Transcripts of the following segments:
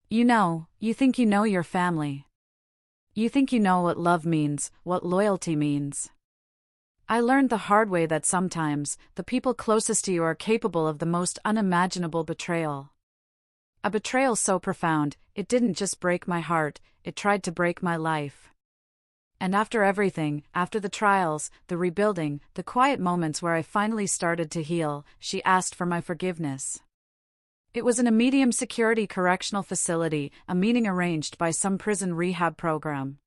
You think you know your family. You think you know what love means, what loyalty means. I learned the hard way that sometimes, the people closest to you are capable of the most unimaginable betrayal. A betrayal so profound, it didn't just break my heart, it tried to break my life. And after everything, after the trials, the rebuilding, the quiet moments where I finally started to heal, she asked for my forgiveness. It was in a medium security correctional facility, a meeting arranged by some prison rehab program.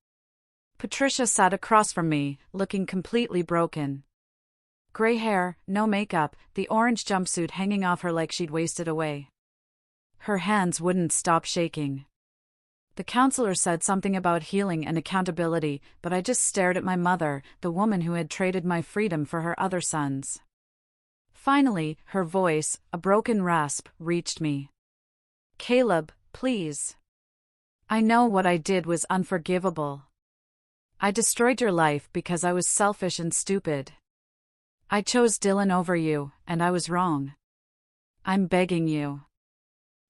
Patricia sat across from me, looking completely broken. Gray hair, no makeup, the orange jumpsuit hanging off her like she'd wasted away. Her hands wouldn't stop shaking. The counselor said something about healing and accountability, but I just stared at my mother, the woman who had traded my freedom for her other sons. Finally, her voice, a broken rasp, reached me. Caleb, please. I know what I did was unforgivable. I destroyed your life because I was selfish and stupid. I chose Dylan over you, and I was wrong. I'm begging you.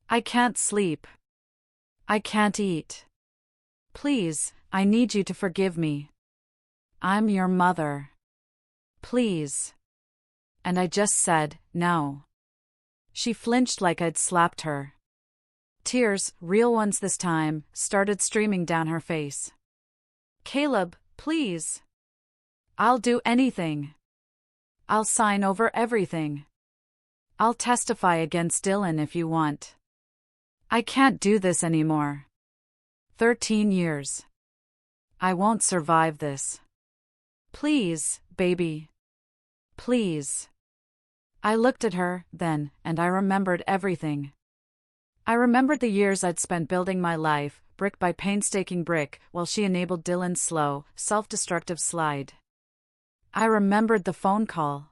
I can't sleep. I can't eat. Please, I need you to forgive me. I'm your mother. Please. And I just said, no. She flinched like I'd slapped her. Tears, real ones this time, started streaming down her face. Caleb, please. I'll do anything. I'll sign over everything. I'll testify against Dylan if you want. I can't do this anymore. 13 years. I won't survive this. Please, baby. Please. I looked at her, then, and I remembered everything. I remembered the years I'd spent building my life, brick by painstaking brick, while she enabled Dylan's slow, self-destructive slide. I remembered the phone call.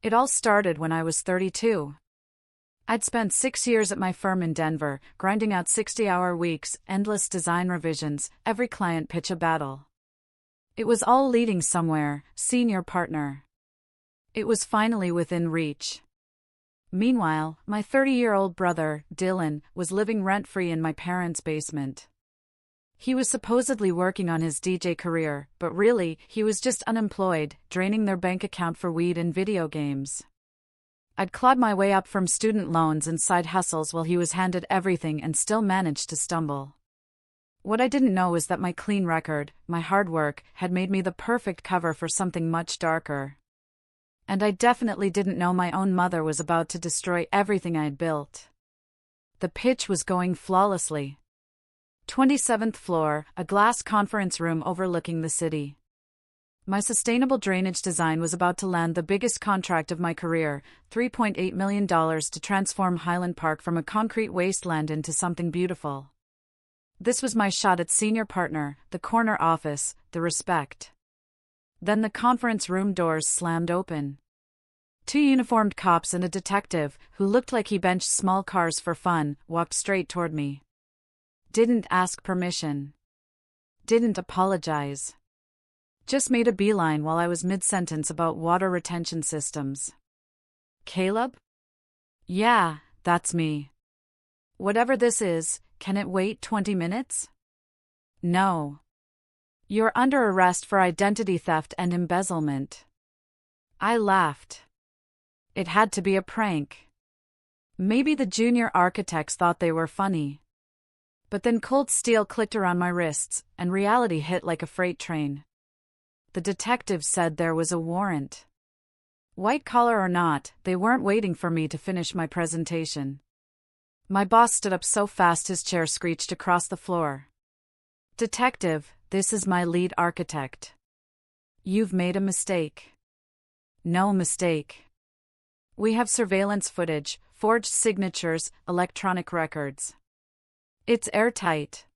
It all started when I was 32. I'd spent 6 years at my firm in Denver, grinding out 60-hour weeks, endless design revisions, every client pitch a battle. It was all leading somewhere, senior partner. It was finally within reach. Meanwhile, my 30-year-old brother, Dylan, was living rent-free in my parents' basement. He was supposedly working on his DJ career, but really, he was just unemployed, draining their bank account for weed and video games. I'd clawed my way up from student loans and side hustles while he was handed everything and still managed to stumble. What I didn't know was that my clean record, my hard work, had made me the perfect cover for something much darker. And I definitely didn't know my own mother was about to destroy everything I'd built. The pitch was going flawlessly. 27th floor, a glass conference room overlooking the city. My sustainable drainage design was about to land the biggest contract of my career, $3.8 million to transform Highland Park from a concrete wasteland into something beautiful. This was my shot at senior partner, the corner office, the respect. Then the conference room doors slammed open. 2 uniformed cops and a detective, who looked like he benched small cars for fun, walked straight toward me. Didn't ask permission. Didn't apologize. Just made a beeline while I was mid-sentence about water retention systems. Caleb? Yeah, that's me. Whatever this is, can it wait 20 minutes? No. You're under arrest for identity theft and embezzlement. I laughed. It had to be a prank. Maybe the junior architects thought they were funny. But then cold steel clicked around my wrists, and reality hit like a freight train. The detective said there was a warrant. White collar or not, they weren't waiting for me to finish my presentation. My boss stood up so fast his chair screeched across the floor. Detective, this is my lead architect. You've made a mistake. No mistake. We have surveillance footage, forged signatures, electronic records. It's airtight.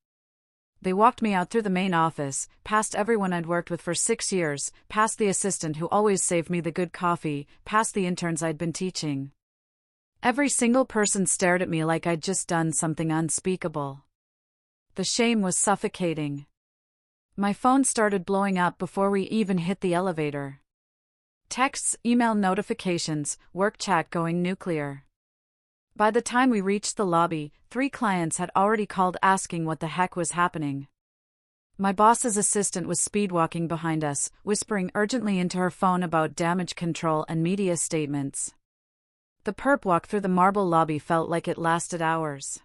They walked me out through the main office, past everyone I'd worked with for 6 years, past the assistant who always saved me the good coffee, past the interns I'd been teaching. Every single person stared at me like I'd just done something unspeakable. The shame was suffocating. My phone started blowing up before we even hit the elevator. Texts, email notifications, work chat going nuclear. By the time we reached the lobby, 3 clients had already called asking what the heck was happening. My boss's assistant was speedwalking behind us, whispering urgently into her phone about damage control and media statements. The perp walk through the marble lobby felt like it lasted hours.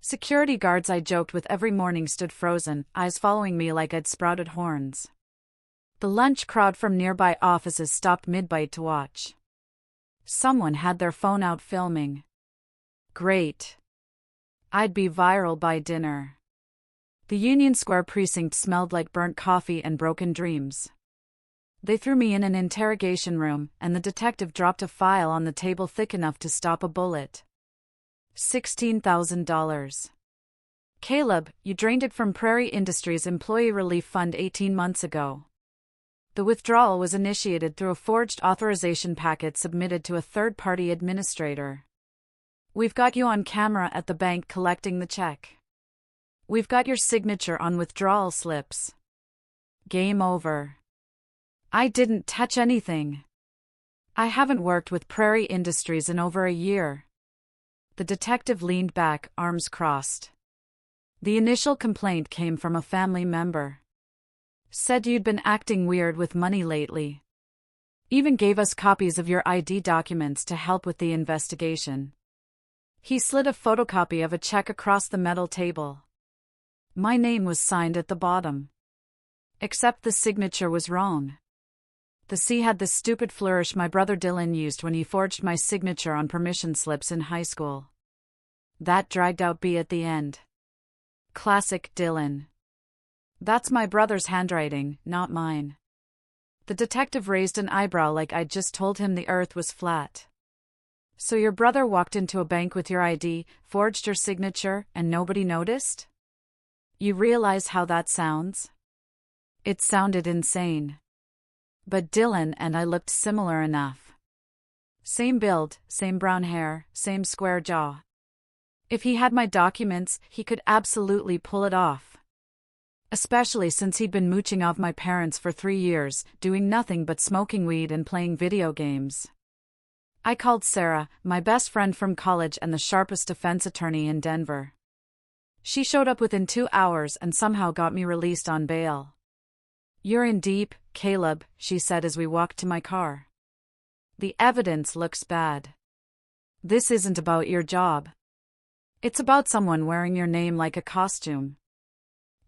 Security guards I joked with every morning stood frozen, eyes following me like I'd sprouted horns. The lunch crowd from nearby offices stopped mid-bite to watch. Someone had their phone out filming. Great. I'd be viral by dinner. The Union Square precinct smelled like burnt coffee and broken dreams. They threw me in an interrogation room, and the detective dropped a file on the table thick enough to stop a bullet. $16,000. Caleb, you drained it from Prairie Industries Employee Relief Fund 18 months ago. The withdrawal was initiated through a forged authorization packet submitted to a third-party administrator. We've got you on camera at the bank collecting the check. We've got your signature on withdrawal slips. Game over. I didn't touch anything. I haven't worked with Prairie Industries in over a year. The detective leaned back, arms crossed. The initial complaint came from a family member. Said you'd been acting weird with money lately. Even gave us copies of your ID documents to help with the investigation. He slid a photocopy of a check across the metal table. My name was signed at the bottom. Except the signature was wrong. The C had the stupid flourish my brother Dylan used when he forged my signature on permission slips in high school. That dragged out B at the end. Classic Dylan. That's my brother's handwriting, not mine. The detective raised an eyebrow like I'd just told him the earth was flat. So your brother walked into a bank with your ID, forged your signature, and nobody noticed? You realize how that sounds? It sounded insane. But Dylan and I looked similar enough. Same build, same brown hair, same square jaw. If he had my documents, he could absolutely pull it off. Especially since he'd been mooching off my parents for 3 years, doing nothing but smoking weed and playing video games. I called Sarah, my best friend from college and the sharpest defense attorney in Denver. She showed up within 2 hours and somehow got me released on bail. You're in deep, Caleb, she said as we walked to my car. The evidence looks bad. This isn't about your job. It's about someone wearing your name like a costume.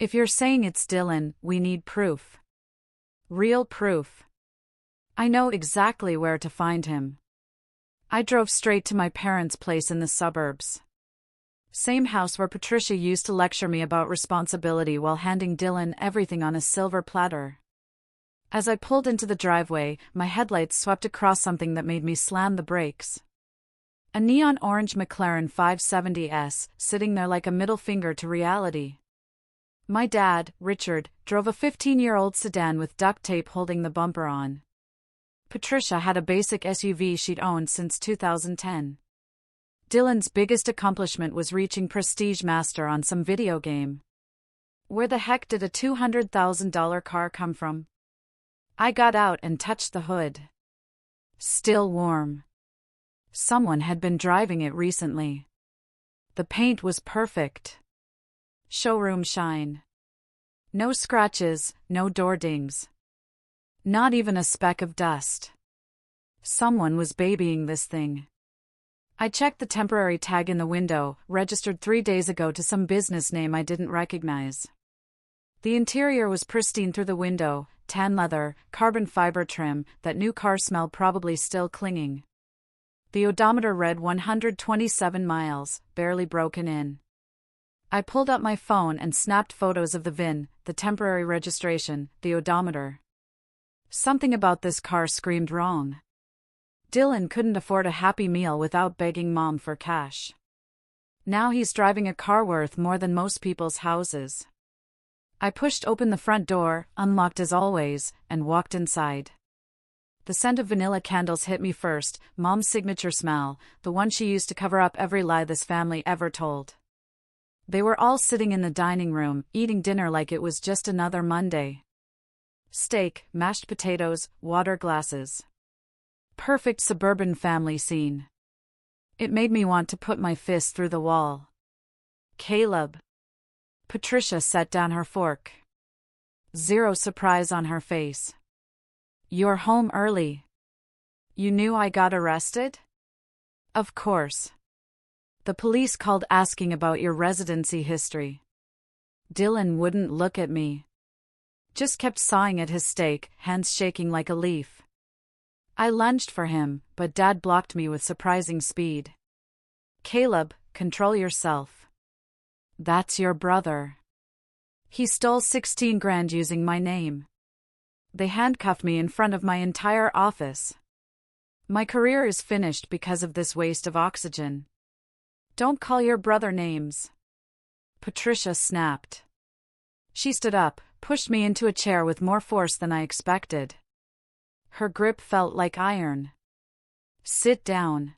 If you're saying it's Dylan, we need proof. Real proof. I know exactly where to find him. I drove straight to my parents' place in the suburbs. Same house where Patricia used to lecture me about responsibility while handing Dylan everything on a silver platter. As I pulled into the driveway, my headlights swept across something that made me slam the brakes. A neon orange McLaren 570S, sitting there like a middle finger to reality. My dad, Richard, drove a 15-year-old sedan with duct tape holding the bumper on. Patricia had a basic SUV she'd owned since 2010. Dylan's biggest accomplishment was reaching Prestige Master on some video game. Where the heck did a $200,000 car come from? I got out and touched the hood. Still warm. Someone had been driving it recently. The paint was perfect. Showroom shine. No scratches, no door dings. Not even a speck of dust. Someone was babying this thing. I checked the temporary tag in the window, registered 3 days ago to some business name I didn't recognize. The interior was pristine through the window, tan leather, carbon fiber trim, that new car smell probably still clinging. The odometer read 127 miles, barely broken in. I pulled up my phone and snapped photos of the VIN, the temporary registration, the odometer. Something about this car screamed wrong. Dylan couldn't afford a Happy Meal without begging Mom for cash. Now he's driving a car worth more than most people's houses. I pushed open the front door, unlocked as always, and walked inside. The scent of vanilla candles hit me first, Mom's signature smell, the one she used to cover up every lie this family ever told. They were all sitting in the dining room, eating dinner like it was just another Monday. Steak, mashed potatoes, water glasses. Perfect suburban family scene. It made me want to put my fist through the wall. Caleb. Patricia set down her fork. Zero surprise on her face. You're home early. You knew I got arrested? Of course. The police called asking about your residency history. Dylan wouldn't look at me. Just kept sawing at his steak, hands shaking like a leaf. I lunged for him, but Dad blocked me with surprising speed. Caleb, control yourself. That's your brother. He stole 16 grand using my name. They handcuffed me in front of my entire office. My career is finished because of this waste of oxygen. Don't call your brother names. Patricia snapped. She stood up, pushed me into a chair with more force than I expected. Her grip felt like iron. Sit down.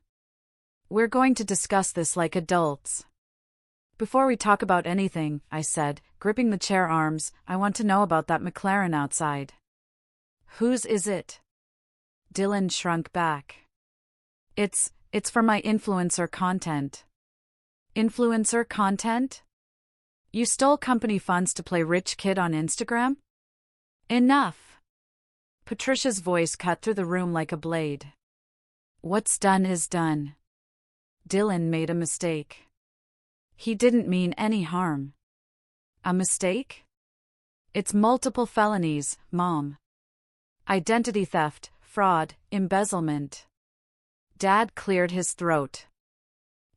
We're going to discuss this like adults. Before we talk about anything, I said, gripping the chair arms, I want to know about that McLaren outside. Whose is it? Dylan shrunk back. It's for my influencer content. Influencer content? You stole company funds to play rich kid on Instagram? Enough. Patricia's voice cut through the room like a blade. What's done is done. Dylan made a mistake. He didn't mean any harm. A mistake? It's multiple felonies, Mom. Identity theft, fraud, embezzlement. Dad cleared his throat.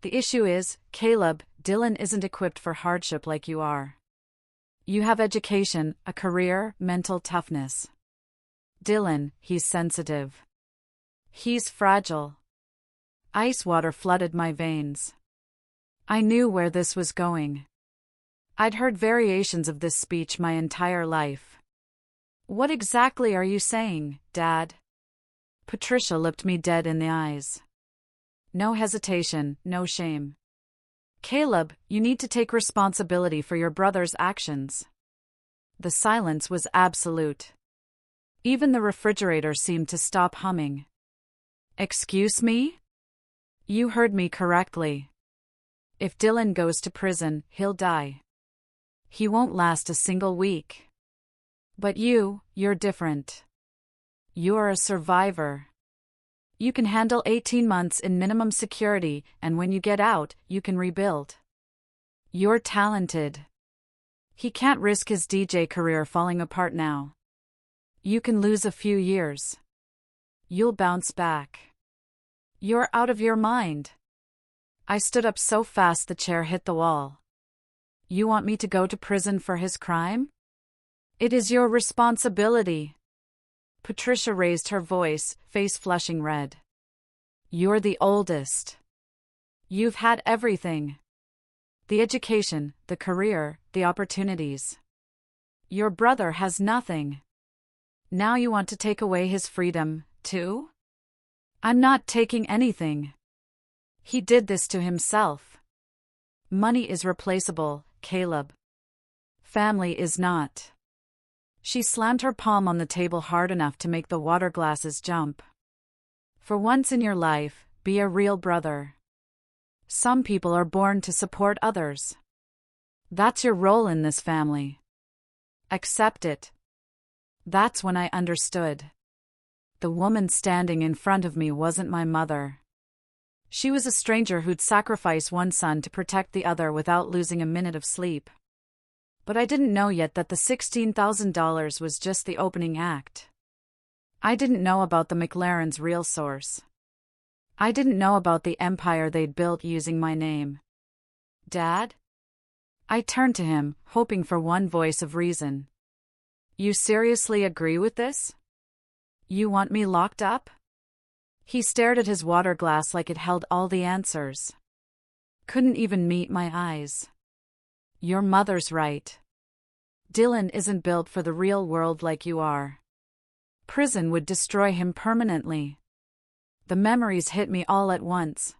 The issue is, Caleb, Dylan isn't equipped for hardship like you are. You have education, a career, mental toughness. Dylan, he's sensitive. He's fragile. Ice water flooded my veins. I knew where this was going. I'd heard variations of this speech my entire life. What exactly are you saying, Dad? Patricia looked me dead in the eyes. No hesitation, no shame. Caleb, you need to take responsibility for your brother's actions. The silence was absolute. Even the refrigerator seemed to stop humming. Excuse me? You heard me correctly. If Dylan goes to prison, he'll die. He won't last a single week. But you're different. You're a survivor. You can handle 18 months in minimum security, and when you get out, you can rebuild. You're talented. He can't risk his DJ career falling apart now. You can lose a few years. You'll bounce back. You're out of your mind. I stood up so fast the chair hit the wall. You want me to go to prison for his crime? It is your responsibility. Patricia raised her voice, face flushing red. You're the oldest. You've had everything. The education, the career, the opportunities. Your brother has nothing. Now you want to take away his freedom, too? I'm not taking anything. He did this to himself. Money is replaceable, Caleb. Family is not. She slammed her palm on the table hard enough to make the water glasses jump. For once in your life, be a real brother. Some people are born to support others. That's your role in this family. Accept it. That's when I understood. The woman standing in front of me wasn't my mother. She was a stranger who'd sacrifice one son to protect the other without losing a minute of sleep. But I didn't know yet that the $16,000 was just the opening act. I didn't know about the McLaren's real source. I didn't know about the empire they'd built using my name. Dad? I turned to him, hoping for one voice of reason. You seriously agree with this? You want me locked up? He stared at his water glass like it held all the answers. Couldn't even meet my eyes. Your mother's right. Dylan isn't built for the real world like you are. Prison would destroy him permanently. The memories hit me all at once.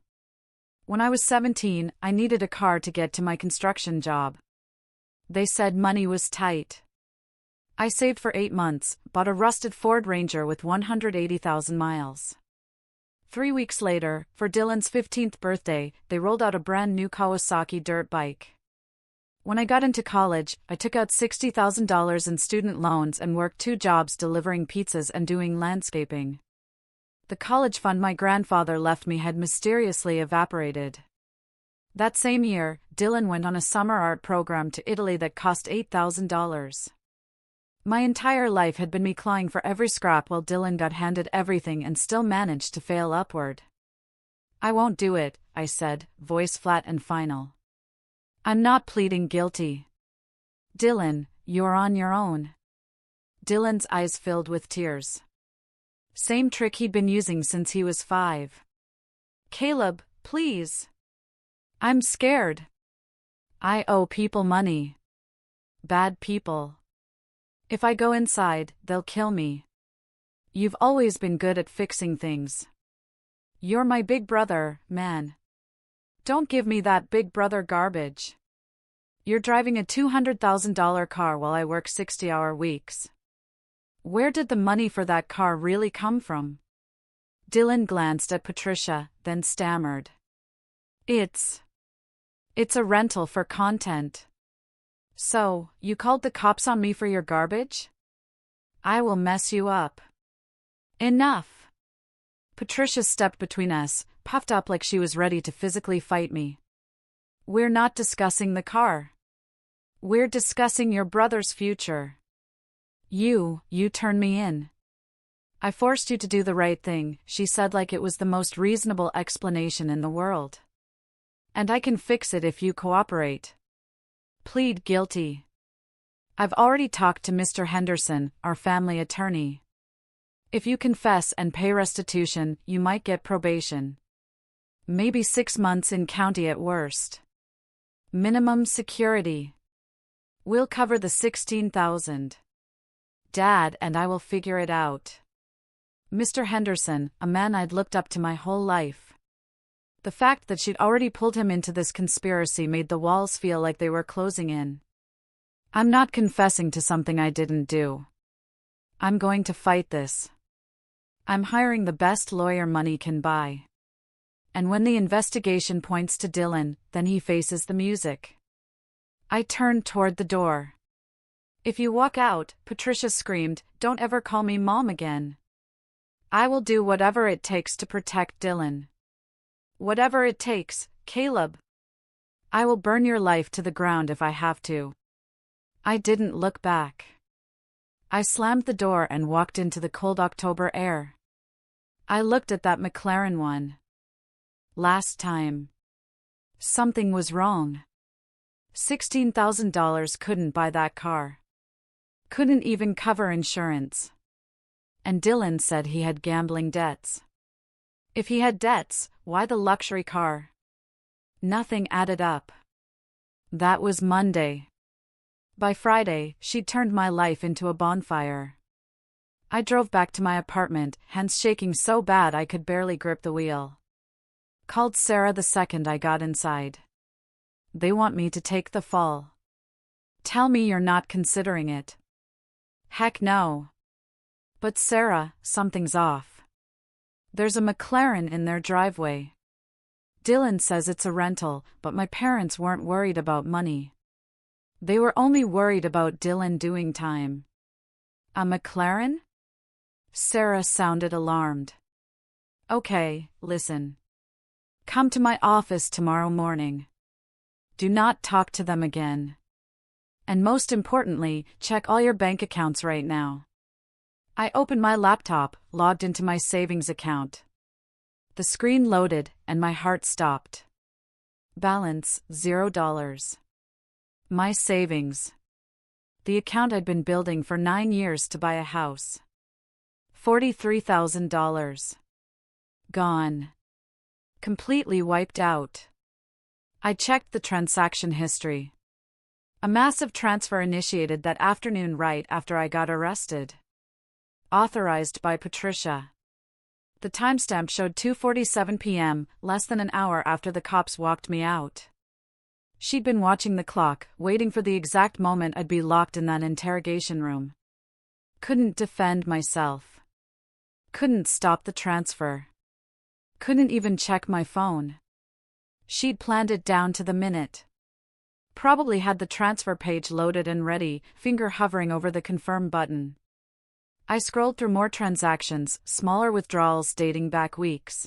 When I was 17, I needed a car to get to my construction job. They said money was tight. I saved for 8 months, bought a rusted Ford Ranger with 180,000 miles. 3 weeks later, for Dylan's 15th birthday, they rolled out a brand new Kawasaki dirt bike. When I got into college, I took out $60,000 in student loans and worked 2 jobs delivering pizzas and doing landscaping. The college fund my grandfather left me had mysteriously evaporated. That same year, Dylan went on a summer art program to Italy that cost $8,000. My entire life had been me clawing for every scrap while Dylan got handed everything and still managed to fail upward. "I won't do it," I said, voice flat and final. "I'm not pleading guilty." "Dylan, you're on your own." Dylan's eyes filled with tears. Same trick he'd been using since he was 5. "Caleb, please. I'm scared. I owe people money. Bad people. If I go inside, they'll kill me. You've always been good at fixing things. You're my big brother, man. Don't give me that big brother garbage. You're driving a $200,000 car while I work 60-hour weeks. Where did the money for that car really come from?" Dylan glanced at Patricia, then stammered. It's a rental for content." "So, you called the cops on me for your garbage? I will mess you up." "Enough." Patricia stepped between us, puffed up like she was ready to physically fight me. "We're not discussing the car. We're discussing your brother's future. You turned me in. I forced you to do the right thing," she said like it was the most reasonable explanation in the world. "And I can fix it if you cooperate. Plead guilty. I've already talked to Mr. Henderson, our family attorney. If you confess and pay restitution, you might get probation. Maybe 6 months in county at worst. Minimum security. We'll cover the $16,000. Dad and I will figure it out." Mr. Henderson, a man I'd looked up to my whole life. The fact that she'd already pulled him into this conspiracy made the walls feel like they were closing in. "I'm not confessing to something I didn't do. I'm going to fight this. I'm hiring the best lawyer money can buy. And when the investigation points to Dylan, then he faces the music." I turned toward the door. "If you walk out," Patricia screamed, "don't ever call me Mom again. I will do whatever it takes to protect Dylan. Whatever it takes, Caleb. I will burn your life to the ground if I have to." I didn't look back. I slammed the door and walked into the cold October air. I looked at that McLaren one. Last time. Something was wrong. $16,000 couldn't buy that car. Couldn't even cover insurance. And Dylan said he had gambling debts. If he had debts, why the luxury car? Nothing added up. That was Monday. By Friday, she'd turned my life into a bonfire. I drove back to my apartment, hands shaking so bad I could barely grip the wheel. Called Sarah the second I got inside. "They want me to take the fall. Tell me you're not considering it." "Heck no." "But Sarah, something's off. There's a McLaren in their driveway. Dylan says it's a rental, but my parents weren't worried about money. They were only worried about Dylan doing time." "A McLaren?" Sarah sounded alarmed. "Okay, listen. Come to my office tomorrow morning. Do not talk to them again. And most importantly, check all your bank accounts right now." I opened my laptop, logged into my savings account. The screen loaded, and my heart stopped. Balance, $0. My savings. The account I'd been building for 9 years to buy a house. $43,000. Gone. Completely wiped out. I checked the transaction history. A massive transfer initiated that afternoon right after I got arrested. Authorized by Patricia. The timestamp showed 2:47 p.m., less than an hour after the cops walked me out. She'd been watching the clock, waiting for the exact moment I'd be locked in that interrogation room. Couldn't defend myself. Couldn't stop the transfer. Couldn't even check my phone. She'd planned it down to the minute. Probably had the transfer page loaded and ready, finger hovering over the confirm button. I scrolled through more transactions, smaller withdrawals dating back weeks.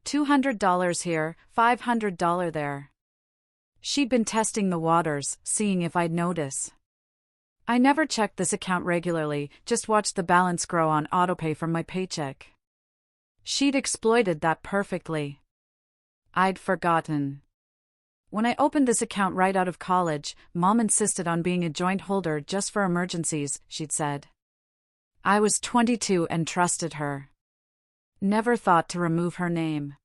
$200 here, $500 there. She'd been testing the waters, seeing if I'd notice. I never checked this account regularly, just watched the balance grow on autopay from my paycheck. She'd exploited that perfectly. I'd forgotten. When I opened this account right out of college, Mom insisted on being a joint holder just for emergencies, she'd said. I was 22 and trusted her. Never thought to remove her name.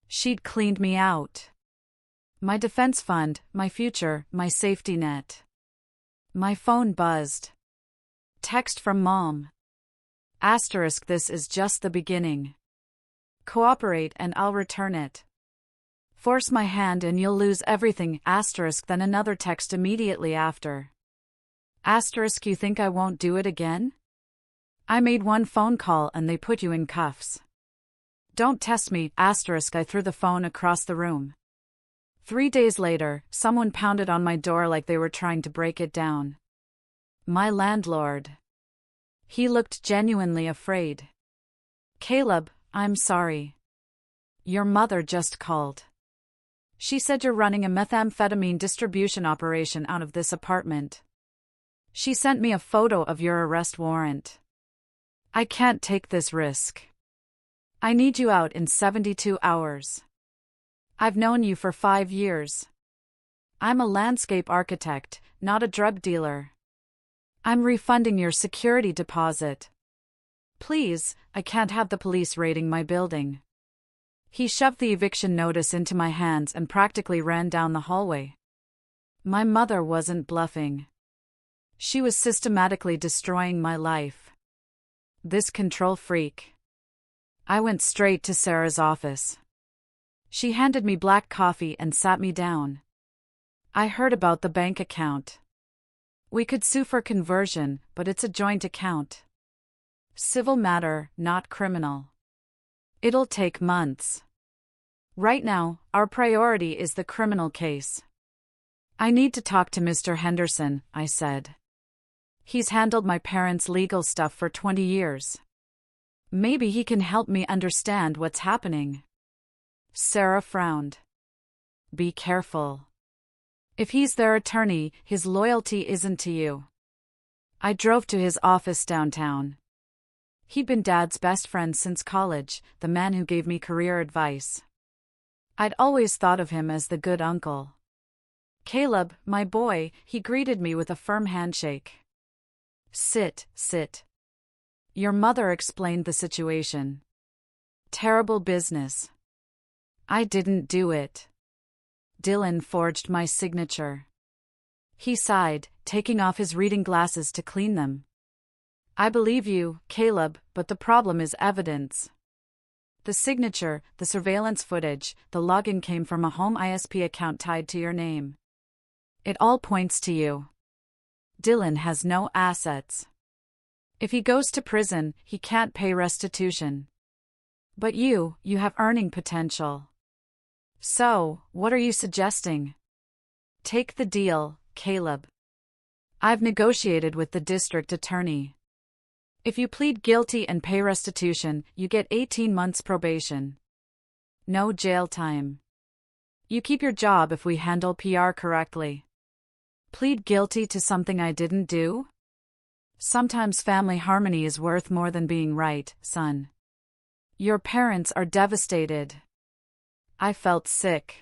She'd cleaned me out. My defense fund, my future, my safety net. My phone buzzed. Text from Mom. Asterisk, this is just the beginning. Cooperate and I'll return it. Force my hand and you'll lose everything. Asterisk, then another text immediately after. Asterisk, you think I won't do it again? I made one phone call and they put you in cuffs. Don't test me. Asterisk, I threw the phone across the room. 3 days later, someone pounded on my door like they were trying to break it down. My landlord. He looked genuinely afraid. Caleb, I'm sorry. Your mother just called. She said you're running a methamphetamine distribution operation out of this apartment. She sent me a photo of your arrest warrant. I can't take this risk. I need you out in 72 hours. I've known you for 5 years. I'm a landscape architect, not a drug dealer. I'm refunding your security deposit. Please, I can't have the police raiding my building. He shoved the eviction notice into my hands and practically ran down the hallway. My mother wasn't bluffing. She was systematically destroying my life. This control freak. I went straight to Sarah's office. She handed me black coffee and sat me down. I heard about the bank account. We could sue for conversion, but it's a joint account. Civil matter, not criminal. It'll take months. Right now, our priority is the criminal case. I need to talk to Mr. Henderson, I said. He's handled my parents' legal stuff for 20 years. Maybe he can help me understand what's happening. Sarah frowned. Be careful. If he's their attorney, his loyalty isn't to you. I drove to his office downtown. He'd been Dad's best friend since college, the man who gave me career advice. I'd always thought of him as the good uncle. Caleb, my boy, he greeted me with a firm handshake. Sit. Your mother explained the situation. Terrible business. I didn't do it. Dylan forged my signature. He sighed, taking off his reading glasses to clean them. I believe you, Caleb, but the problem is evidence. The signature, the surveillance footage, the login came from a home ISP account tied to your name. It all points to you. Dylan has no assets. If he goes to prison, he can't pay restitution. But you have earning potential. So, what are you suggesting? Take the deal, Caleb. I've negotiated with the district attorney. If you plead guilty and pay restitution, you get 18 months probation. No jail time. You keep your job if we handle PR correctly. Plead guilty to something I didn't do? Sometimes family harmony is worth more than being right, son. Your parents are devastated. I felt sick.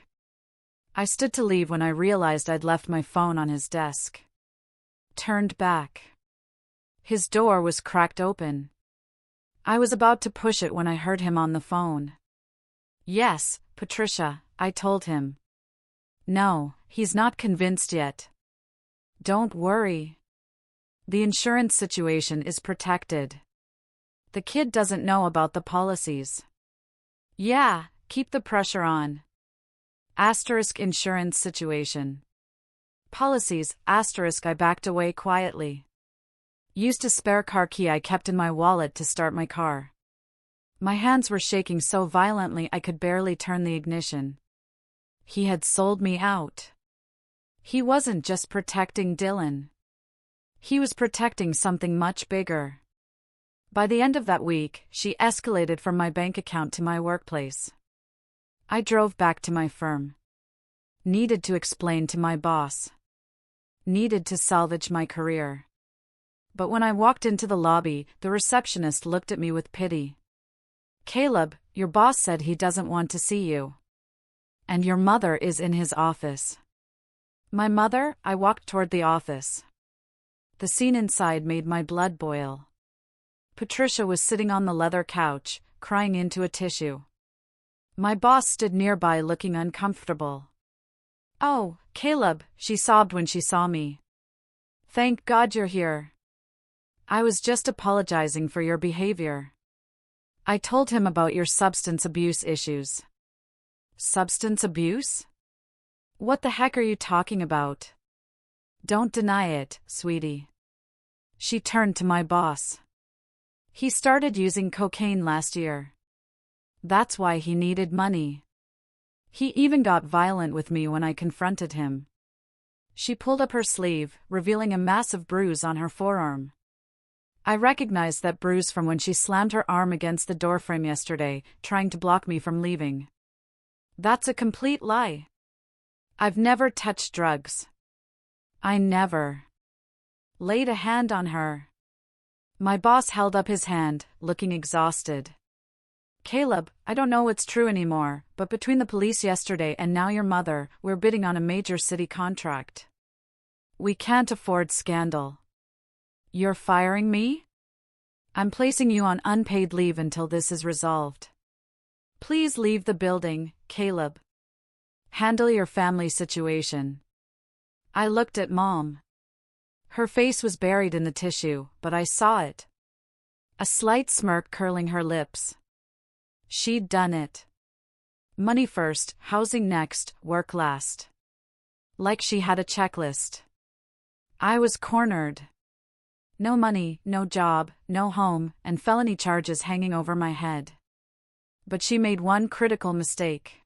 I stood to leave when I realized I'd left my phone on his desk. Turned back. His door was cracked open. I was about to push it when I heard him on the phone. Yes, Patricia, I told him. No, he's not convinced yet. Don't worry. The insurance situation is protected. The kid doesn't know about the policies. Yeah, keep the pressure on. Asterisk insurance situation. Policies, asterisk I backed away quietly. Used a spare car key I kept in my wallet to start my car. My hands were shaking so violently I could barely turn the ignition. He had sold me out. He wasn't just protecting Dylan. He was protecting something much bigger. By the end of that week, she escalated from my bank account to my workplace. I drove back to my firm. Needed to explain to my boss. Needed to salvage my career. But when I walked into the lobby, the receptionist looked at me with pity. "Caleb, your boss said he doesn't want to see you. And your mother is in his office." My mother? I walked toward the office. The scene inside made my blood boil. Patricia was sitting on the leather couch, crying into a tissue. My boss stood nearby looking uncomfortable. "Oh, Caleb," she sobbed when she saw me. "Thank God you're here. I was just apologizing for your behavior. I told him about your substance abuse issues." Substance abuse? What the heck are you talking about? Don't deny it, sweetie. She turned to my boss. He started using cocaine last year. That's why he needed money. He even got violent with me when I confronted him. She pulled up her sleeve, revealing a massive bruise on her forearm. I recognized that bruise from when she slammed her arm against the doorframe yesterday, trying to block me from leaving. That's a complete lie. I've never touched drugs. I never laid a hand on her. My boss held up his hand, looking exhausted. "Caleb, I don't know what's true anymore, but between the police yesterday and now your mother, we're bidding on a major city contract. We can't afford scandal. You're firing me? I'm placing you on unpaid leave until this is resolved. Please leave the building, Caleb. Handle your family situation." I looked at Mom. Her face was buried in the tissue, but I saw it. A slight smirk curling her lips. She'd done it. Money first, housing next, work last. Like she had a checklist. I was cornered. No money, no job, no home, and felony charges hanging over my head. But she made one critical mistake.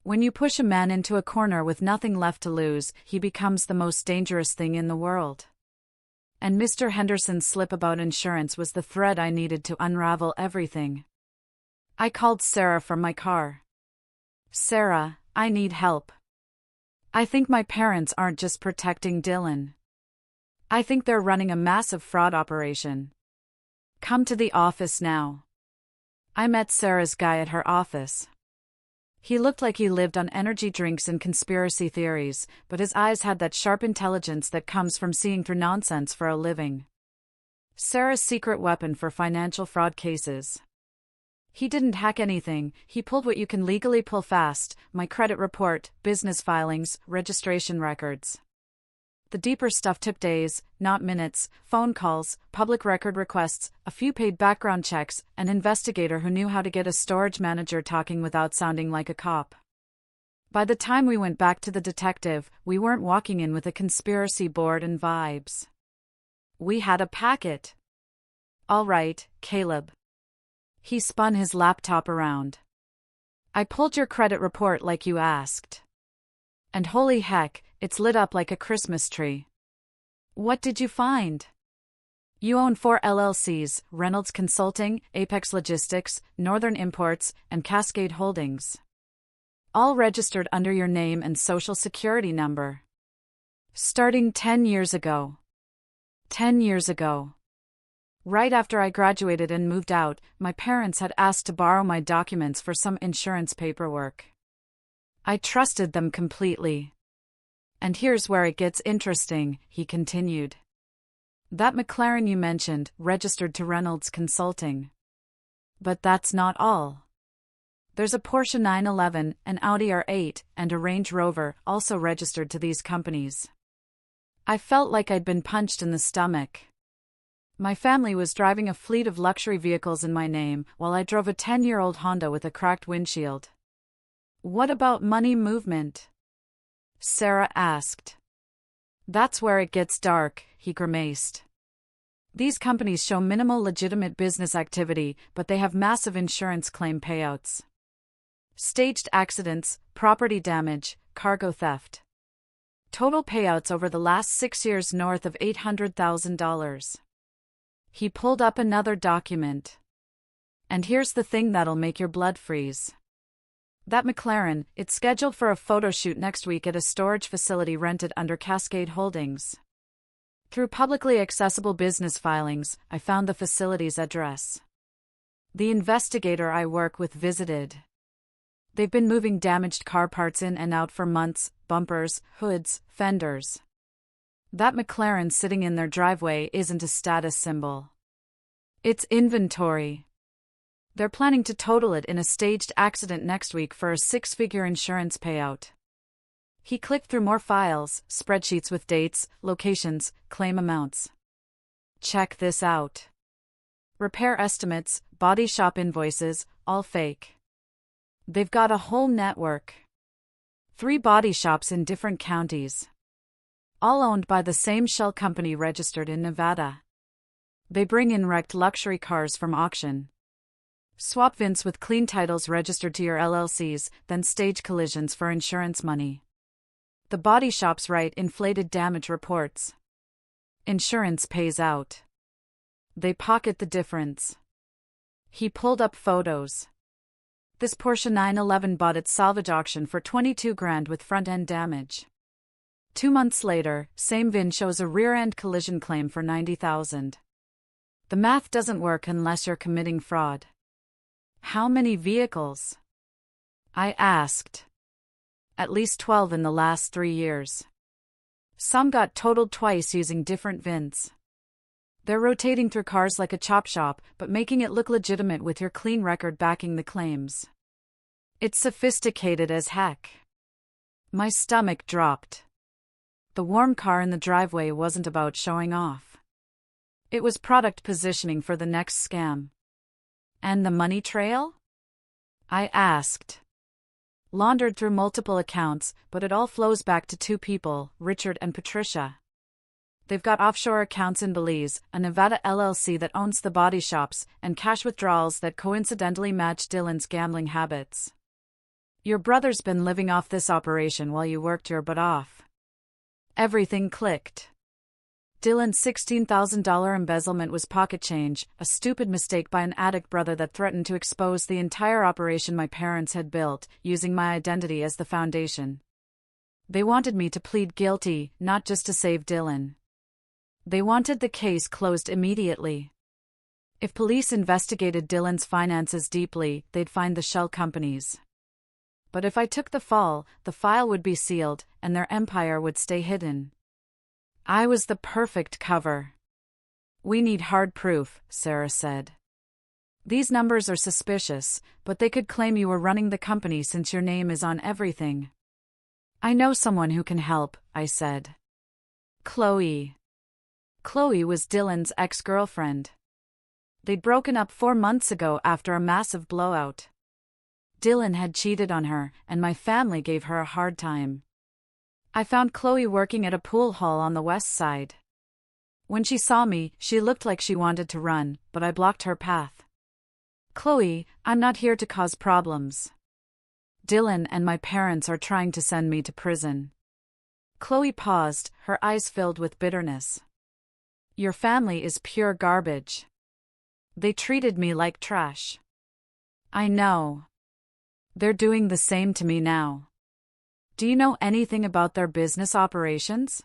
When you push a man into a corner with nothing left to lose, he becomes the most dangerous thing in the world. And Mr. Henderson's slip about insurance was the thread I needed to unravel everything. I called Sarah from my car. "Sarah, I need help. I think my parents aren't just protecting Dylan. I think they're running a massive fraud operation. Come to the office now." I met Sarah's guy at her office. He looked like he lived on energy drinks and conspiracy theories, but his eyes had that sharp intelligence that comes from seeing through nonsense for a living. Sarah's secret weapon for financial fraud cases. He didn't hack anything, he pulled what you can legally pull fast: my credit report, business filings, registration records. The deeper stuff took days, not minutes: phone calls, public record requests, a few paid background checks, an investigator who knew how to get a storage manager talking without sounding like a cop. By the time we went back to the detective, we weren't walking in with a conspiracy board and vibes. We had a packet. "All right, Caleb." He spun his laptop around. "I pulled your credit report like you asked. And holy heck, it's lit up like a Christmas tree. What did you find? You own 4 LLCs: Reynolds Consulting, Apex Logistics, Northern Imports, and Cascade Holdings. All registered under your name and social security number. Starting 10 years ago. 10 years ago. Right after I graduated and moved out, my parents had asked to borrow my documents for some insurance paperwork. I trusted them completely. And here's where it gets interesting," he continued. "That McLaren you mentioned, registered to Reynolds Consulting. But that's not all. There's a Porsche 911, an Audi R8, and a Range Rover, also registered to these companies." I felt like I'd been punched in the stomach. My family was driving a fleet of luxury vehicles in my name, while I drove a 10-year-old Honda with a cracked windshield. "What about money movement?" Sarah asked. "That's where it gets dark," he grimaced. These companies show minimal legitimate business activity, but they have massive insurance claim payouts. Staged accidents, property damage, cargo theft. Total payouts over the last 6 years north of $800,000. He pulled up another document. And here's the thing that'll make your blood freeze. That McLaren, it's scheduled for a photo shoot next week at a storage facility rented under Cascade Holdings. Through publicly accessible business filings, I found the facility's address. The investigator I work with visited. They've been moving damaged car parts in and out for months, bumpers, hoods, fenders. That McLaren sitting in their driveway isn't a status symbol. It's inventory. They're planning to total it in a staged accident next week for a 6-figure insurance payout. He clicked through more files, spreadsheets with dates, locations, claim amounts. Check this out. Repair estimates, body shop invoices, all fake. They've got a whole network. 3 body shops in different counties. All owned by the same shell company registered in Nevada. They bring in wrecked luxury cars from auction. Swap VINs with clean titles registered to your LLCs, then stage collisions for insurance money. The body shops write inflated damage reports. Insurance pays out. They pocket the difference. He pulled up photos. This Porsche 911 bought at salvage auction for $22,000 with front-end damage. 2 months later, same VIN shows a rear-end collision claim for $90,000. The math doesn't work unless you're committing fraud. How many vehicles? I asked. At least 12 in the last 3 years. Some got totaled twice using different VINs. They're rotating through cars like a chop shop, but making it look legitimate with your clean record backing the claims. It's sophisticated as heck. My stomach dropped. The warm car in the driveway wasn't about showing off. It was product positioning for the next scam. And the money trail? I asked. Laundered through multiple accounts, but it all flows back to 2 people, Richard and Patricia. They've got offshore accounts in Belize, a Nevada LLC that owns the body shops, and cash withdrawals that coincidentally match Dylan's gambling habits. Your brother's been living off this operation while you worked your butt off. Everything clicked. Dylan's $16,000 embezzlement was pocket change, a stupid mistake by an addict brother that threatened to expose the entire operation my parents had built, using my identity as the foundation. They wanted me to plead guilty, not just to save Dylan. They wanted the case closed immediately. If police investigated Dylan's finances deeply, they'd find the shell companies. But if I took the fall, the file would be sealed, and their empire would stay hidden. I was the perfect cover. We need hard proof, Sarah said. These numbers are suspicious, but they could claim you were running the company since your name is on everything. I know someone who can help, I said. Chloe. Chloe was Dylan's ex-girlfriend. They'd broken up 4 months ago after a massive blowout. Dylan had cheated on her, and my family gave her a hard time. I found Chloe working at a pool hall on the west side. When she saw me, she looked like she wanted to run, but I blocked her path. Chloe, I'm not here to cause problems. Dylan and my parents are trying to send me to prison. Chloe paused, her eyes filled with bitterness. Your family is pure garbage. They treated me like trash. I know. They're doing the same to me now. Do you know anything about their business operations?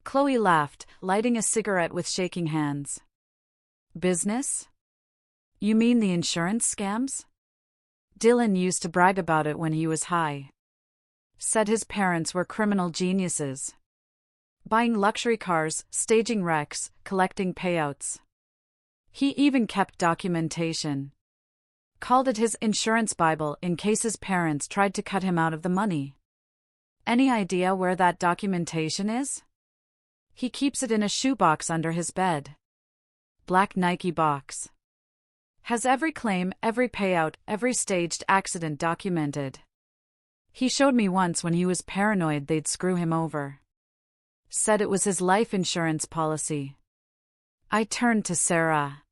Chloe laughed, lighting a cigarette with shaking hands. Business? You mean the insurance scams? Dylan used to brag about it when he was high. Said his parents were criminal geniuses. Buying luxury cars, staging wrecks, collecting payouts. He even kept documentation. Called it his insurance Bible in case his parents tried to cut him out of the money. Any idea where that documentation is? He keeps it in a shoebox under his bed. Black Nike box. Has every claim, every payout, every staged accident documented. He showed me once when he was paranoid they'd screw him over. Said it was his life insurance policy. I turned to Sarah.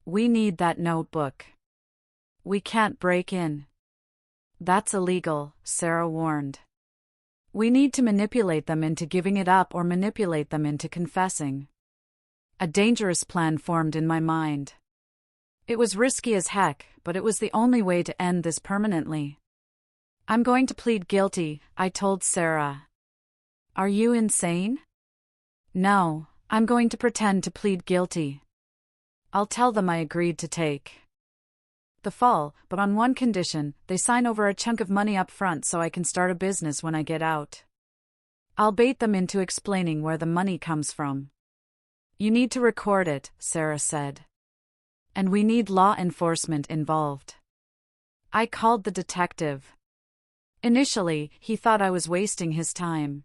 We need that notebook. We can't break in. That's illegal, Sarah warned. We need to manipulate them into giving it up or manipulate them into confessing. A dangerous plan formed in my mind. It was risky as heck, but it was the only way to end this permanently. I'm going to plead guilty, I told Sarah. Are you insane? No, I'm going to pretend to plead guilty. I'll tell them I agreed to take the fall, but on one condition: they sign over a chunk of money up front so I can start a business when I get out. I'll bait them into explaining where the money comes from. You need to record it, Sarah said. And we need law enforcement involved. I called the detective. Initially, he thought I was wasting his time.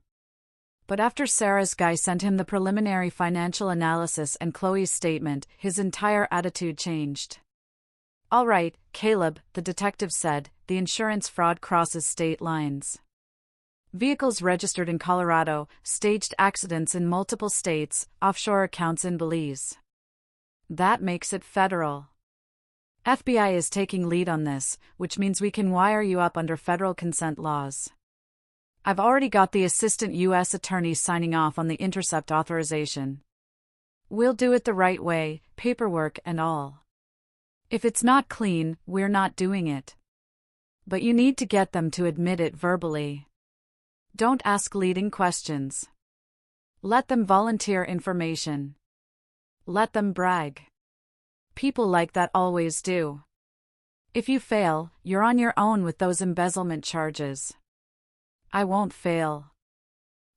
But after Sarah's guy sent him the preliminary financial analysis and Chloe's statement, his entire attitude changed. All right, Caleb, the detective said, the insurance fraud crosses state lines. Vehicles registered in Colorado, staged accidents in multiple states, offshore accounts in Belize. That makes it federal. FBI is taking lead on this, which means we can wire you up under federal consent laws. I've already got the assistant U.S. attorney signing off on the intercept authorization. We'll do it the right way, paperwork and all. If it's not clean, we're not doing it. But you need to get them to admit it verbally. Don't ask leading questions. Let them volunteer information. Let them brag. People like that always do. If you fail, you're on your own with those embezzlement charges. I won't fail.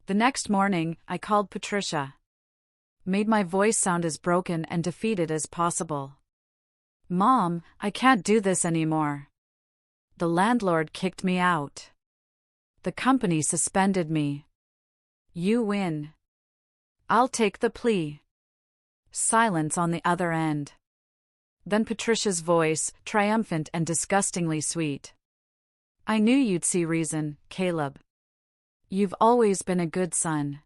The next morning, I called Patricia. Made my voice sound as broken and defeated as possible. Mom, I can't do this anymore. The landlord kicked me out. The company suspended me. You win. I'll take the plea. Silence on the other end. Then Patricia's voice, triumphant and disgustingly sweet. I knew you'd see reason, Caleb. You've always been a good son.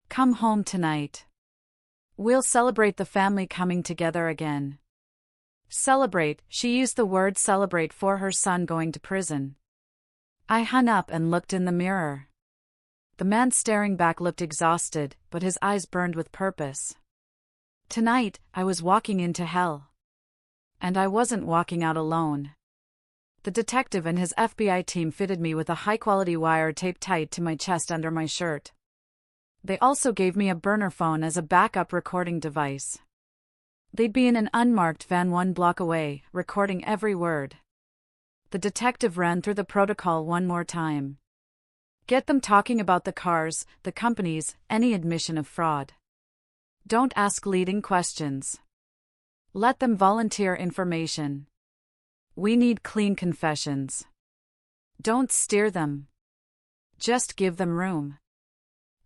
Come home tonight. We'll celebrate the family coming together again. Celebrate, she used the word celebrate for her son going to prison. I hung up and looked in the mirror. The man staring back looked exhausted, but his eyes burned with purpose. Tonight, I was walking into hell. And I wasn't walking out alone. The detective and his FBI team fitted me with a high-quality wire taped tight to my chest under my shirt. They also gave me a burner phone as a backup recording device. They'd be in an unmarked van 1 block away, recording every word. The detective ran through the protocol one more time. Get them talking about the cars, the companies, any admission of fraud. Don't ask leading questions. Let them volunteer information. We need clean confessions. Don't steer them. Just give them room.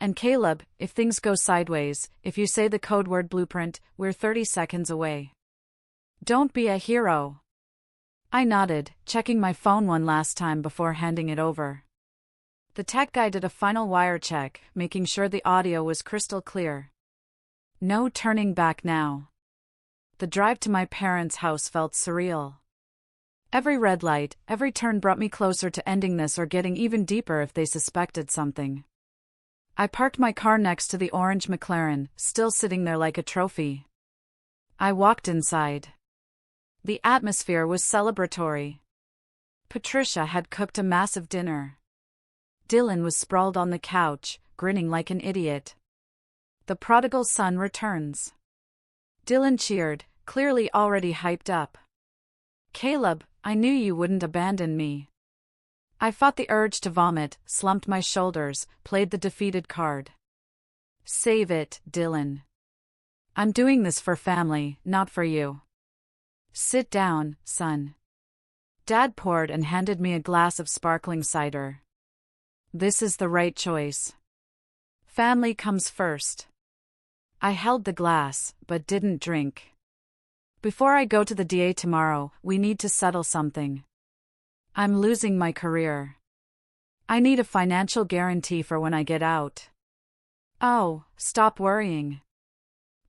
And Caleb, if things go sideways, if you say the code word blueprint, we're 30 seconds away. Don't be a hero. I nodded, checking my phone one last time before handing it over. The tech guy did a final wire check, making sure the audio was crystal clear. No turning back now. The drive to my parents' house felt surreal. Every red light, every turn brought me closer to ending this or getting even deeper if they suspected something. I parked my car next to the orange McLaren, still sitting there like a trophy. I walked inside. The atmosphere was celebratory. Patricia had cooked a massive dinner. Dylan was sprawled on the couch, grinning like an idiot. The prodigal son returns. Dylan cheered, clearly already hyped up. Caleb, I knew you wouldn't abandon me. I fought the urge to vomit, slumped my shoulders, played the defeated card. Save it, Dylan. I'm doing this for family, not for you. Sit down, son. Dad poured and handed me a glass of sparkling cider. This is the right choice. Family comes first. I held the glass, but didn't drink. Before I go to the DA tomorrow, we need to settle something. I'm losing my career. I need a financial guarantee for when I get out. Oh, stop worrying.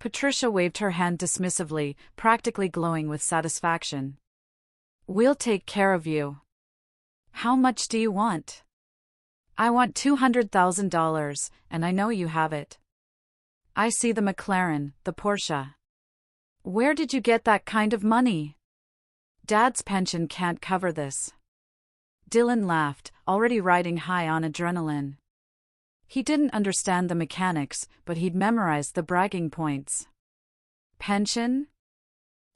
Patricia waved her hand dismissively, practically glowing with satisfaction. We'll take care of you. How much do you want? I want $200,000, and I know you have it. I see the McLaren, the Porsche. Where did you get that kind of money? Dad's pension can't cover this. Dylan laughed, already riding high on adrenaline. He didn't understand the mechanics, but he'd memorized the bragging points. Pension?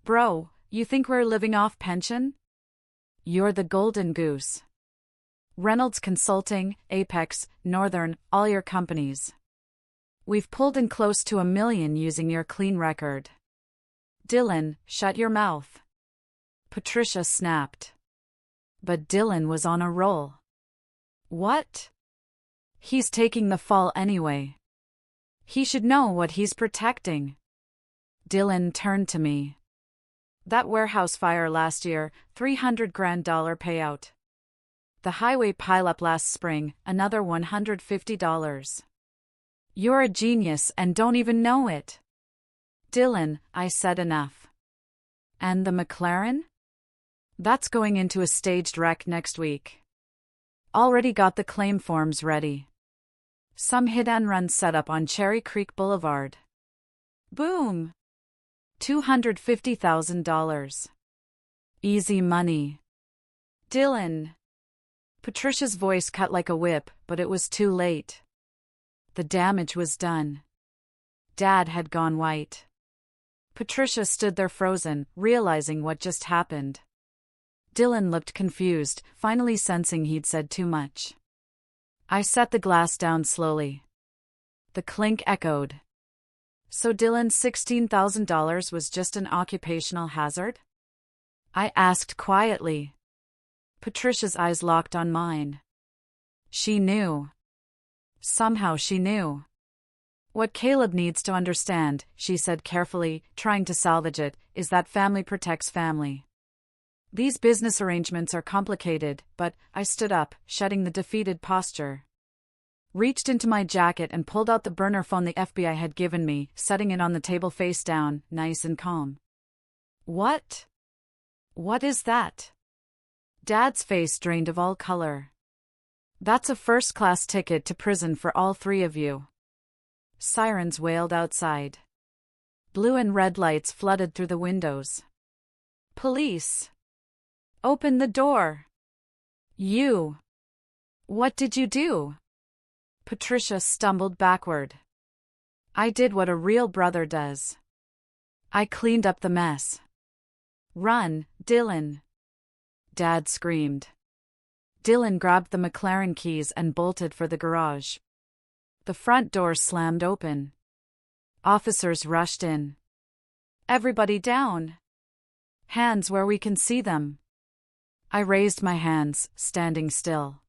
Bro, you think we're living off pension? You're the golden goose. Reynolds Consulting, Apex, Northern, all your companies. We've pulled in close to $1 million using your clean record. Dylan, shut your mouth. Patricia snapped. But Dylan was on a roll. What? He's taking the fall anyway. He should know what he's protecting. Dylan turned to me. That warehouse fire last year, $300,000 payout. The highway pileup last spring, another $150. You're a genius and don't even know it. Dylan, I said enough. And the McLaren? That's going into a staged wreck next week. Already got the claim forms ready. Some hit-and-run setup on Cherry Creek Boulevard. Boom! $250,000. Easy money. Dylan. Patricia's voice cut like a whip, but it was too late. The damage was done. Dad had gone white. Patricia stood there frozen, realizing what just happened. Dylan looked confused, finally sensing he'd said too much. I set the glass down slowly. The clink echoed. So Dylan's $16,000 was just an occupational hazard? I asked quietly. Patricia's eyes locked on mine. She knew. Somehow she knew. What Caleb needs to understand, she said carefully, trying to salvage it, is that family protects family. These business arrangements are complicated, but I stood up, shedding the defeated posture. Reached into my jacket and pulled out the burner phone the FBI had given me, setting it on the table face down, nice and calm. What? What is that? Dad's face drained of all color. That's a first-class ticket to prison for all three of you. Sirens wailed outside. Blue and red lights flooded through the windows. Police! Open the door! You! What did you do? Patricia stumbled backward. I did what a real brother does. I cleaned up the mess. Run, Dylan! Dad screamed. Dylan grabbed the McLaren keys and bolted for the garage. The front door slammed open. Officers rushed in. Everybody down! Hands where we can see them. I raised my hands, standing still.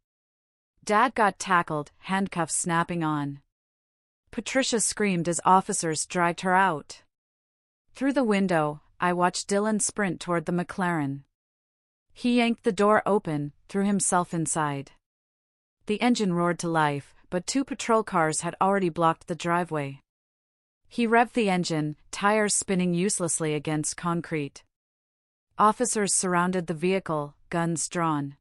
Dad got tackled, handcuffs snapping on. Patricia screamed as officers dragged her out. Through the window, I watched Dylan sprint toward the McLaren. He yanked the door open, threw himself inside. The engine roared to life, but 2 patrol cars had already blocked the driveway. He revved the engine, tires spinning uselessly against concrete. Officers surrounded the vehicle, guns drawn.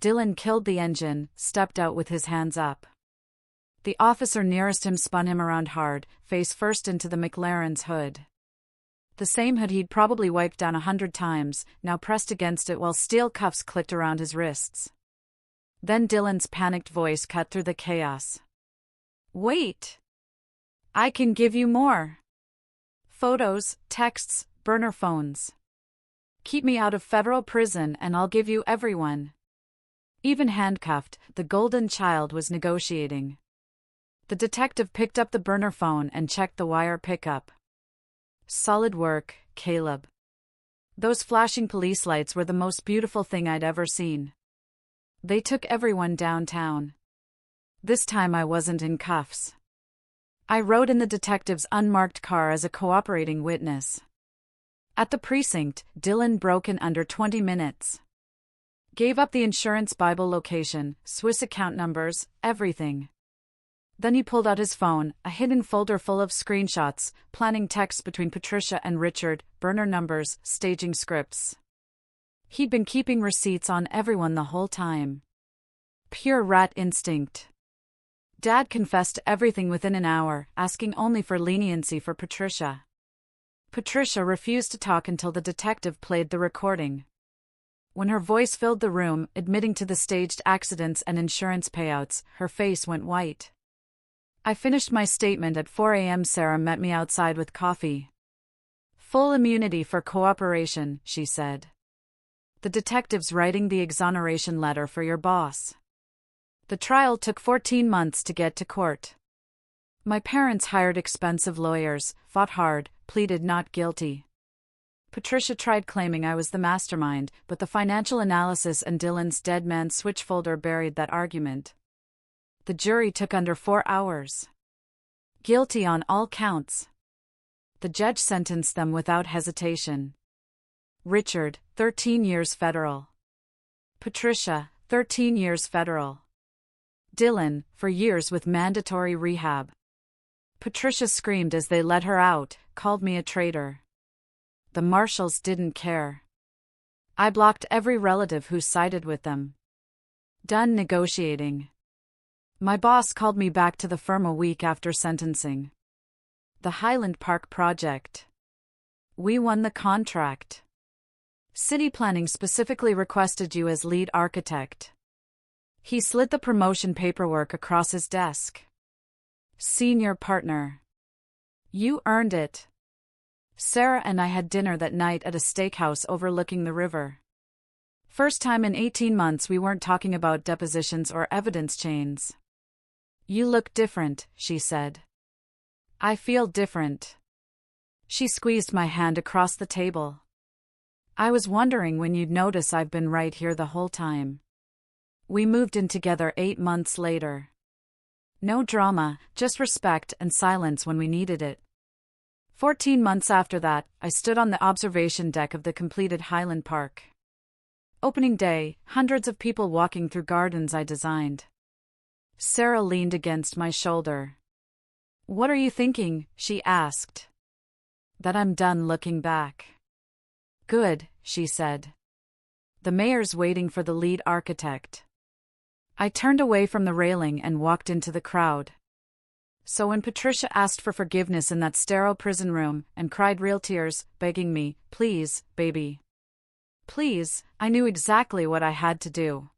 Dylan killed the engine, stepped out with his hands up. The officer nearest him spun him around hard, face first into the McLaren's hood. The same hood he'd probably wiped down 100 times, now pressed against it while steel cuffs clicked around his wrists. Then Dylan's panicked voice cut through the chaos. Wait! I can give you more. Photos, texts, burner phones. Keep me out of federal prison and I'll give you everyone. Even handcuffed, the golden child was negotiating. The detective picked up the burner phone and checked the wire pickup. Solid work, Caleb. Those flashing police lights were the most beautiful thing I'd ever seen. They took everyone downtown. This time I wasn't in cuffs. I rode in the detective's unmarked car as a cooperating witness. At the precinct, Dylan broke in under 20 minutes. Gave up the insurance Bible location, Swiss account numbers, everything. Then he pulled out his phone, a hidden folder full of screenshots, planning texts between Patricia and Richard, burner numbers, staging scripts. He'd been keeping receipts on everyone the whole time. Pure rat instinct. Dad confessed to everything within an hour, asking only for leniency for Patricia. Patricia refused to talk until the detective played the recording. When her voice filled the room, admitting to the staged accidents and insurance payouts, her face went white. I finished my statement at 4 a.m. Sarah met me outside with coffee. Full immunity for cooperation, she said. The detective's writing the exoneration letter for your boss. The trial took 14 months to get to court. My parents hired expensive lawyers, fought hard, pleaded not guilty. Patricia tried claiming I was the mastermind, but the financial analysis and Dylan's dead man switch folder buried that argument. The jury took under 4 hours. Guilty on all counts. The judge sentenced them without hesitation. Richard, 13 years federal. Patricia, 13 years federal. Dylan, for years with mandatory rehab. Patricia screamed as they let her out, called me a traitor. The marshals didn't care. I blocked every relative who sided with them. Done negotiating. My boss called me back to the firm a week after sentencing. The Highland Park project. We won the contract. City planning specifically requested you as lead architect. He slid the promotion paperwork across his desk. Senior partner. You earned it. Sarah and I had dinner that night at a steakhouse overlooking the river. First time in 18 months we weren't talking about depositions or evidence chains. You look different, she said. I feel different. She squeezed my hand across the table. I was wondering when you'd notice I've been right here the whole time. We moved in together 8 months later. No drama, just respect and silence when we needed it. 14 months after that, I stood on the observation deck of the completed Highland Park. Opening day, hundreds of people walking through gardens I designed. Sarah leaned against my shoulder. What are you thinking? She asked. That I'm done looking back. Good, she said. The mayor's waiting for the lead architect. I turned away from the railing and walked into the crowd. So when Patricia asked for forgiveness in that sterile prison room and cried real tears, begging me, please, baby. Please, I knew exactly what I had to do.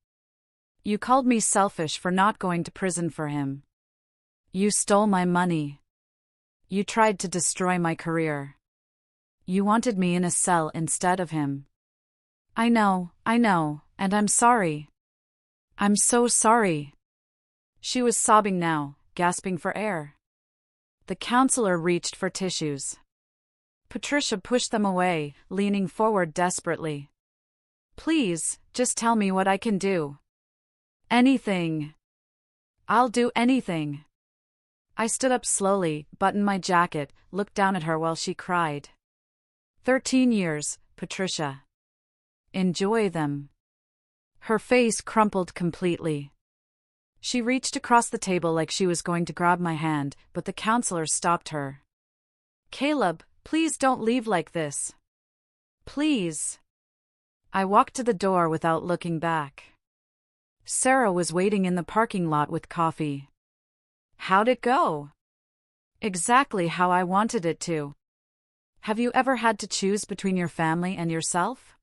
You called me selfish for not going to prison for him. You stole my money. You tried to destroy my career. You wanted me in a cell instead of him. I know, and I'm sorry. I'm so sorry. She was sobbing now, gasping for air. The counselor reached for tissues. Patricia pushed them away, leaning forward desperately. Please, just tell me what I can do. Anything. I'll do anything. I stood up slowly, buttoned my jacket, looked down at her while she cried. 13 years, Patricia. Enjoy them. Her face crumpled completely. She reached across the table like she was going to grab my hand, but the counselor stopped her. Caleb, please don't leave like this. Please. I walked to the door without looking back. Sarah was waiting in the parking lot with coffee. How'd it go? Exactly how I wanted it to. Have you ever had to choose between your family and yourself?